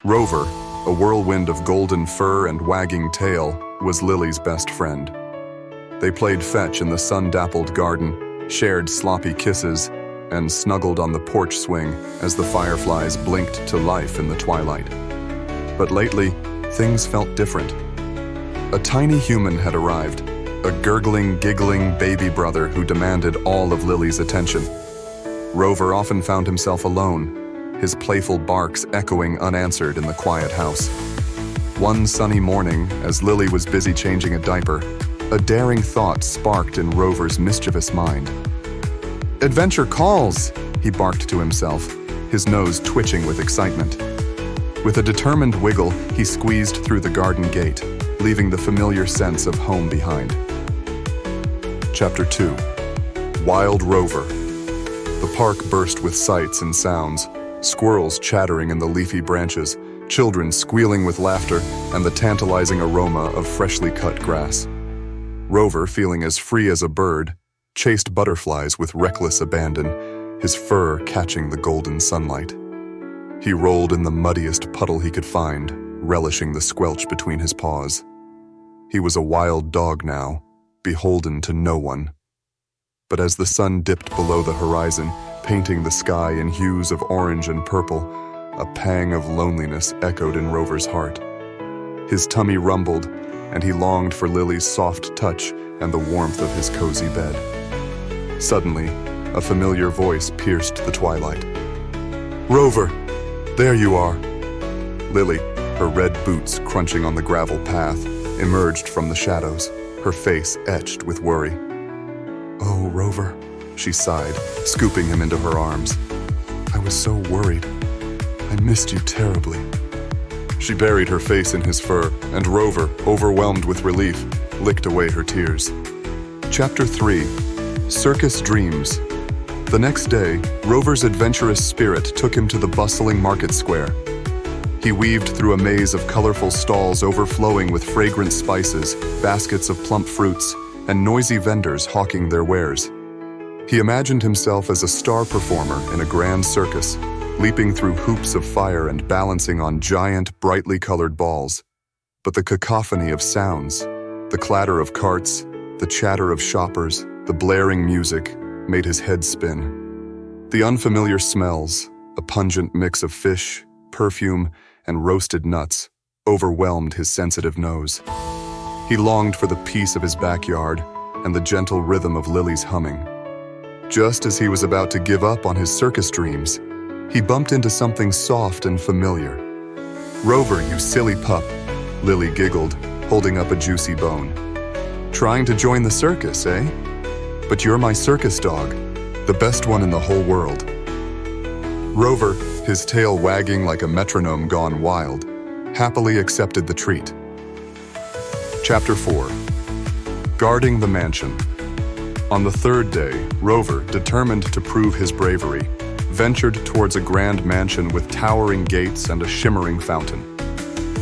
Rover, a whirlwind of golden fur and wagging tail, was Lily's best friend. They played fetch in the sun-dappled garden, shared sloppy kisses, and snuggled on the porch swing as the fireflies blinked to life in the twilight. But lately, things felt different. A tiny human had arrived, a gurgling, giggling baby brother who demanded all of Lily's attention. Rover often found himself alone, his playful barks echoing unanswered in the quiet house. One sunny morning, as Lily was busy changing a diaper, a daring thought sparked in Rover's mischievous mind. "Adventure calls!" he barked to himself, his nose twitching with excitement. With a determined wiggle, he squeezed through the garden gate, leaving the familiar sense of home behind. Chapter 2. Wild Rover. The park burst with sights and sounds, squirrels chattering in the leafy branches, children squealing with laughter, and the tantalizing aroma of freshly cut grass. Rover, feeling as free as a bird, chased butterflies with reckless abandon, his fur catching the golden sunlight. He rolled in the muddiest puddle he could find, relishing the squelch between his paws. He was a wild dog now, beholden to no one. But as the sun dipped below the horizon, painting the sky in hues of orange and purple, a pang of loneliness echoed in Rover's heart. His tummy rumbled, and he longed for Lily's soft touch and the warmth of his cozy bed. Suddenly, a familiar voice pierced the twilight. "Rover, there you are." Lily, her red boots crunching on the gravel path, emerged from the shadows, her face etched with worry. "Oh, Rover," she sighed, scooping him into her arms. "I was so worried. I missed you terribly." She buried her face in his fur, and Rover, overwhelmed with relief, licked away her tears. Chapter 3. Circus Dreams. The next day, Rover's adventurous spirit took him to the bustling market square. He weaved through a maze of colorful stalls overflowing with fragrant spices, baskets of plump fruits, and noisy vendors hawking their wares. He imagined himself as a star performer in a grand circus, leaping through hoops of fire and balancing on giant, brightly colored balls. But the cacophony of sounds, the clatter of carts, the chatter of shoppers, the blaring music, made his head spin. The unfamiliar smells, a pungent mix of fish, perfume, and roasted nuts, overwhelmed his sensitive nose. He longed for the peace of his backyard and the gentle rhythm of Lily's humming. Just as he was about to give up on his circus dreams, he bumped into something soft and familiar. "Rover, you silly pup," Lily giggled, holding up a juicy bone. "Trying to join the circus, eh? But you're my circus dog, the best one in the whole world." Rover, his tail wagging like a metronome gone wild, happily accepted the treat. Chapter 4. Guarding the Mansion. On the third day, Rover, determined to prove his bravery, ventured towards a grand mansion with towering gates and a shimmering fountain.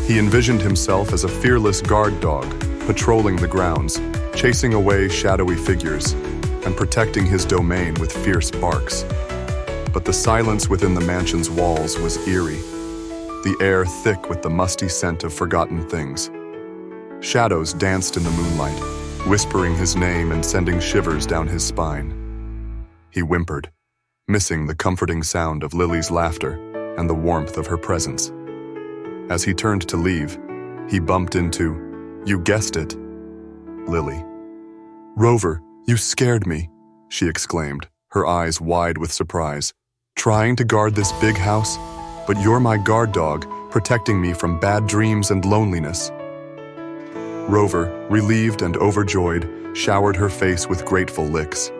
He envisioned himself as a fearless guard dog, patrolling the grounds, chasing away shadowy figures, and protecting his domain with fierce barks. But the silence within the mansion's walls was eerie, the air thick with the musty scent of forgotten things. Shadows danced in the moonlight, whispering his name and sending shivers down his spine. He whimpered, missing the comforting sound of Lily's laughter and the warmth of her presence. As he turned to leave, he bumped into, you guessed it, Lily. "Rover, you scared me," she exclaimed, her eyes wide with surprise. "Trying to guard this big house, but you're my guard dog, protecting me from bad dreams and loneliness." Rover, relieved and overjoyed, showered her face with grateful licks.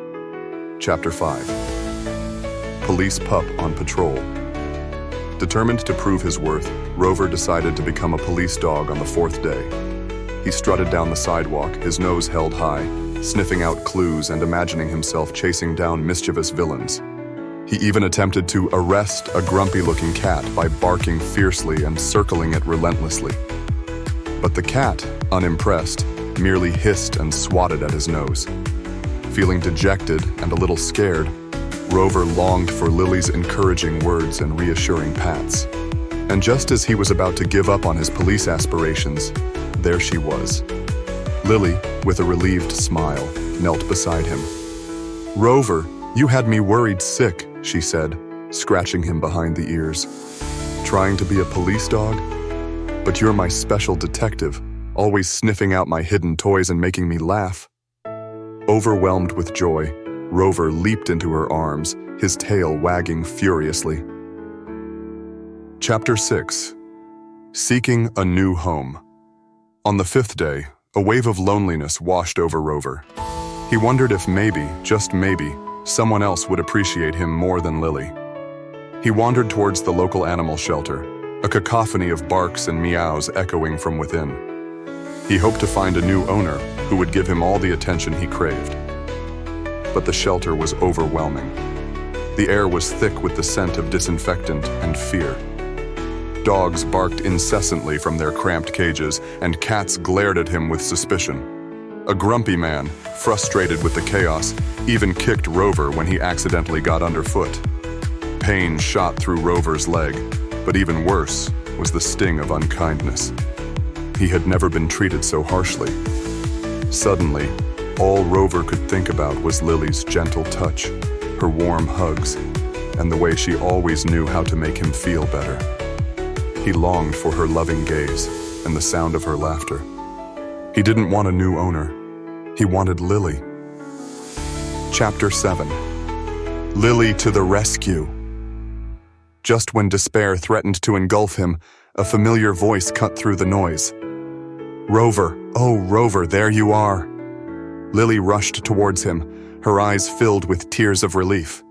Chapter 5. Police Pup on Patrol. Determined to prove his worth, Rover decided to become a police dog on the fourth day. He strutted down the sidewalk, his nose held high, sniffing out clues and imagining himself chasing down mischievous villains. He even attempted to arrest a grumpy-looking cat by barking fiercely and circling it relentlessly. But the cat, unimpressed, merely hissed and swatted at his nose. Feeling dejected and a little scared, Rover longed for Lily's encouraging words and reassuring pats. And just as he was about to give up on his police aspirations, there she was. Lily, with a relieved smile, knelt beside him. "Rover, you had me worried sick," she said, scratching him behind the ears. "Trying to be a police dog? But you're my special detective, always sniffing out my hidden toys and making me laugh." Overwhelmed with joy, Rover leaped into her arms, his tail wagging furiously. Chapter 6. Seeking a New Home. On the 5th day, a wave of loneliness washed over Rover. He wondered if maybe, just maybe, someone else would appreciate him more than Lily. He wandered towards the local animal shelter, a cacophony of barks and meows echoing from within. He hoped to find a new owner who would give him all the attention he craved. But the shelter was overwhelming. The air was thick with the scent of disinfectant and fear. Dogs barked incessantly from their cramped cages, and cats glared at him with suspicion. A grumpy man, frustrated with the chaos, even kicked Rover when he accidentally got underfoot. Pain shot through Rover's leg, but even worse was the sting of unkindness. He had never been treated so harshly. Suddenly, all Rover could think about was Lily's gentle touch, her warm hugs, and the way she always knew how to make him feel better. He longed for her loving gaze and the sound of her laughter. He didn't want a new owner. He wanted Lily. Chapter 7. Lily to the rescue. Just when despair threatened to engulf him, a familiar voice cut through the noise. "Rover, oh Rover, there you are." Lily rushed towards him, her eyes filled with tears of relief.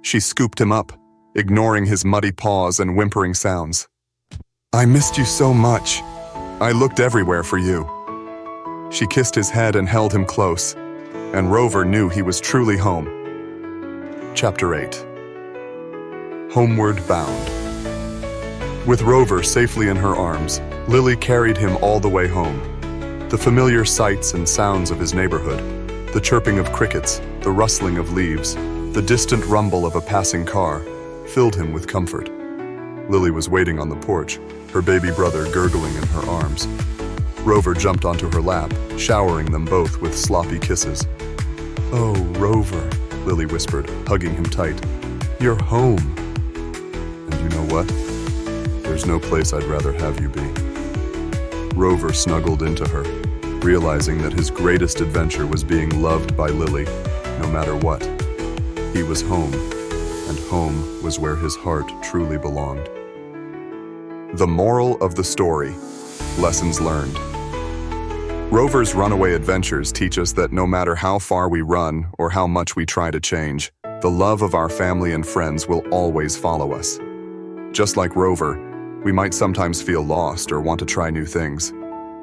She scooped him up, ignoring his muddy paws and whimpering sounds. "I missed you so much. I looked everywhere for you." She kissed his head and held him close, and Rover knew he was truly home. Chapter 8. Homeward Bound. With Rover safely in her arms, Lily carried him all the way home. The familiar sights and sounds of his neighborhood, the chirping of crickets, the rustling of leaves, the distant rumble of a passing car, filled him with comfort. Lily was waiting on the porch, her baby brother gurgling in her arms. Rover jumped onto her lap, showering them both with sloppy kisses. "Oh, Rover," Lily whispered, hugging him tight. "You're home." "And you know what? There's no place I'd rather have you be." Rover snuggled into her, realizing that his greatest adventure was being loved by Lily, no matter what. He was home, and home was where his heart truly belonged. The moral of the story: lessons learned. Rover's Runaway adventures teach us that no matter how far we run or how much we try to change, the love of our family and friends will always follow us. Just like Rover, we might sometimes feel lost or want to try new things,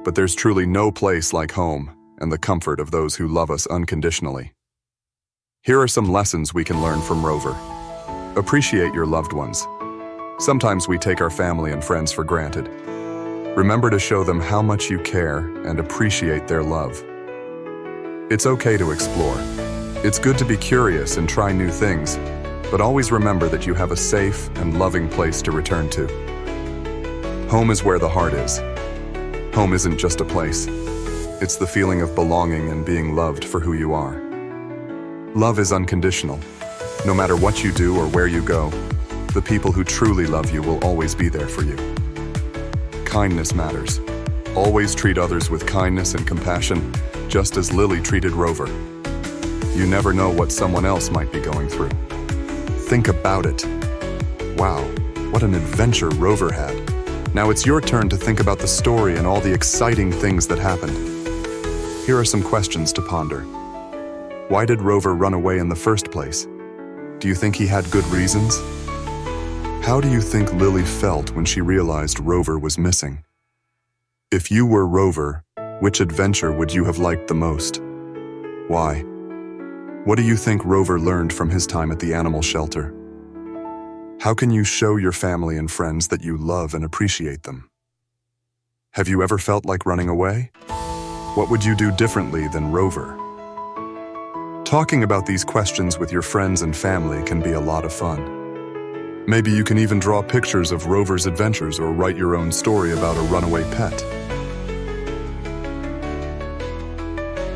but there's truly no place like home and the comfort of those who love us unconditionally. Here are some lessons we can learn from Rover. Appreciate your loved ones. Sometimes we take our family and friends for granted. Remember to show them how much you care and appreciate their love. It's okay to explore. It's good to be curious and try new things, but always remember that you have a safe and loving place to return to. Home is where the heart is. Home isn't just a place. It's the feeling of belonging and being loved for who you are. Love is unconditional. No matter what you do or where you go, the people who truly love you will always be there for you. Kindness matters. Always treat others with kindness and compassion, just as Lily treated Rover. You never know what someone else might be going through. Think about it. Wow, what an adventure Rover had. Now it's your turn to think about the story and all the exciting things that happened. Here are some questions to ponder. Why did Rover run away in the first place? Do you think he had good reasons? How do you think Lily felt when she realized Rover was missing? If you were Rover, which adventure would you have liked the most? Why? What do you think Rover learned from his time at the animal shelter? How can you show your family and friends that you love and appreciate them? Have you ever felt like running away? What would you do differently than Rover? Talking about these questions with your friends and family can be a lot of fun. Maybe you can even draw pictures of Rover's adventures or write your own story about a runaway pet.